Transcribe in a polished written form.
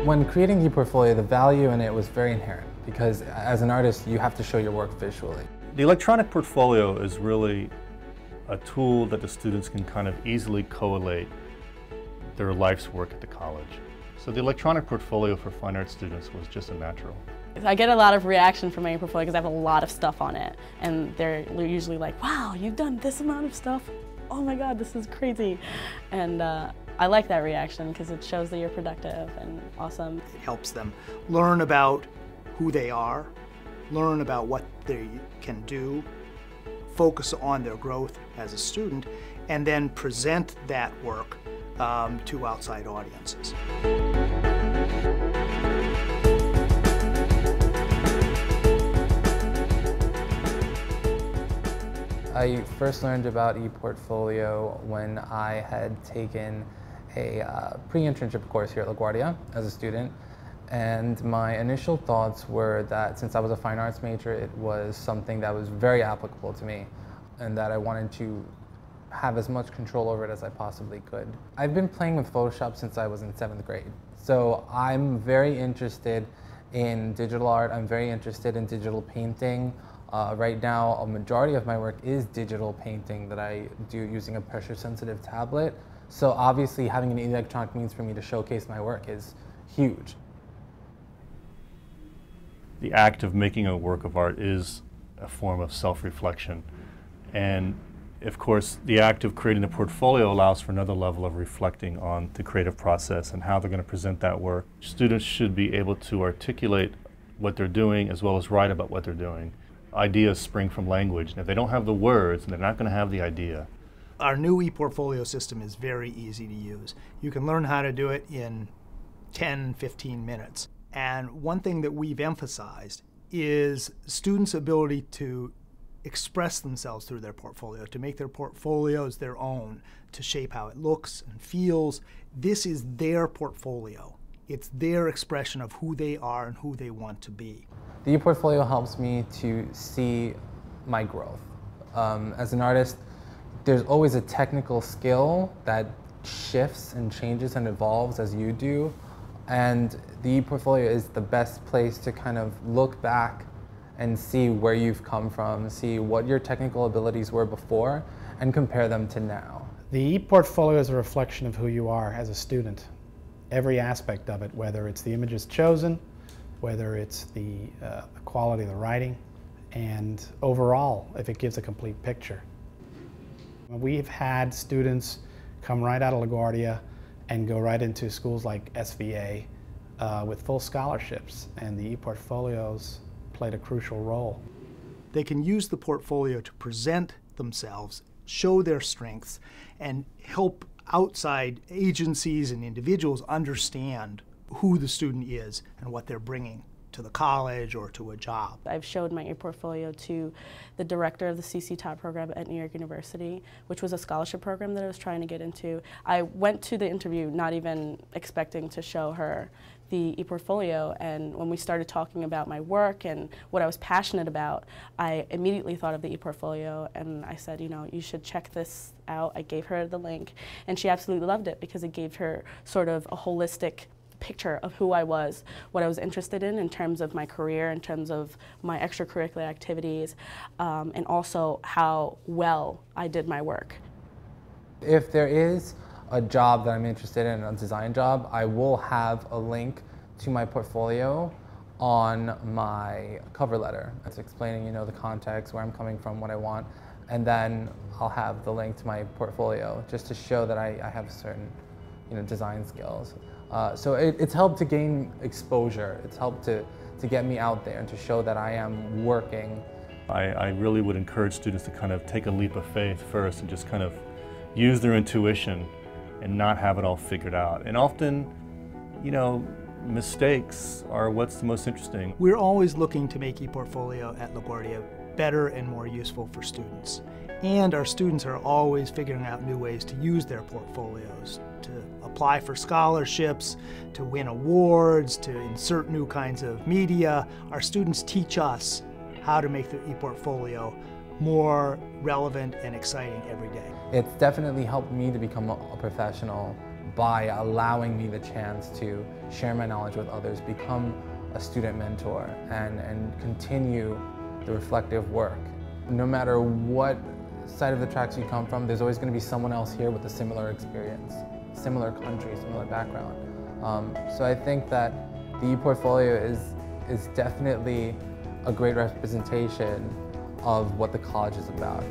When creating ePortfolio, the value in it was very inherent because as an artist, you have to show your work visually. The electronic portfolio is really a tool that the students can kind of easily collate their life's work at the college. So the electronic portfolio for fine arts students was just a natural. I get a lot of reaction from my ePortfolio because I have a lot of stuff on it, and they're usually like, wow, you've done this amount of stuff? Oh my God, this is crazy. And I like that reaction because it shows that you're productive and awesome. It helps them learn about who they are, learn about what they can do, focus on their growth as a student, and then present that work to outside audiences. I first learned about ePortfolio when I had taken a pre-internship course here at LaGuardia as a student, and my initial thoughts were that since I was a fine arts major, it was something that was very applicable to me and that I wanted to have as much control over it as I possibly could. I've been playing with Photoshop since I was in 7th grade, so I'm very interested in digital art. I'm very interested in digital painting. Right now, a majority of my work is digital painting that I do using a pressure-sensitive tablet. So obviously, having an electronic means for me to showcase my work is huge. The act of making a work of art is a form of self-reflection. And of course, the act of creating a portfolio allows for another level of reflecting on the creative process and how they're going to present that work. Students should be able to articulate what they're doing as well as write about what they're doing. Ideas spring from language, and if they don't have the words, they're not going to have the idea. Our new ePortfolio system is very easy to use. You can learn how to do it in 10, 15 minutes. And one thing that we've emphasized is students' ability to express themselves through their portfolio, to make their portfolios their own, to shape how it looks and feels. This is their portfolio. It's their expression of who they are and who they want to be. The ePortfolio helps me to see my growth. As an artist, there's always a technical skill that shifts and changes and evolves as you do. And the ePortfolio is the best place to kind of look back and see where you've come from, see what your technical abilities were before, and compare them to now. The ePortfolio is a reflection of who you are as a student. Every aspect of it, whether it's the images chosen, whether it's the quality of the writing, and overall, if it gives a complete picture. We've had students come right out of LaGuardia and go right into schools like SVA with full scholarships, and the ePortfolios played a crucial role. They can use the portfolio to present themselves, show their strengths, and help outside agencies and individuals understand who the student is and what they're bringing to the college or to a job. I've showed my ePortfolio to the director of the CC Top program at New York University, which was a scholarship program that I was trying to get into. I went to the interview not even expecting to show her the ePortfolio, and when we started talking about my work and what I was passionate about, I immediately thought of the ePortfolio, and I said, you know, you should check this out. I gave her the link, and she absolutely loved it because it gave her sort of a holistic picture of who I was, what I was interested in terms of my career, in terms of my extracurricular activities, and also how well I did my work. If there is a job that I'm interested in, a design job, I will have a link to my portfolio on my cover letter. It's explaining, you know, the context, where I'm coming from, what I want, and then I'll have the link to my portfolio just to show that I have certain, you know, design skills. So it's helped to gain exposure. It's helped to get me out there and to show that I am working. I really would encourage students to kind of take a leap of faith first and just kind of use their intuition and not have it all figured out. And often, you know, mistakes are what's the most interesting. We're always looking to make ePortfolio at LaGuardia better and more useful for students. And our students are always figuring out new ways to use their portfolios, to apply for scholarships, to win awards, to insert new kinds of media. Our students teach us how to make the ePortfolio more relevant and exciting every day. It's definitely helped me to become a professional by allowing me the chance to share my knowledge with others, become a student mentor, and continue the reflective work. No matter what side of the tracks you come from, there's always going to be someone else here with a similar experience, similar country, similar background. So I think that the ePortfolio is definitely a great representation of what the college is about.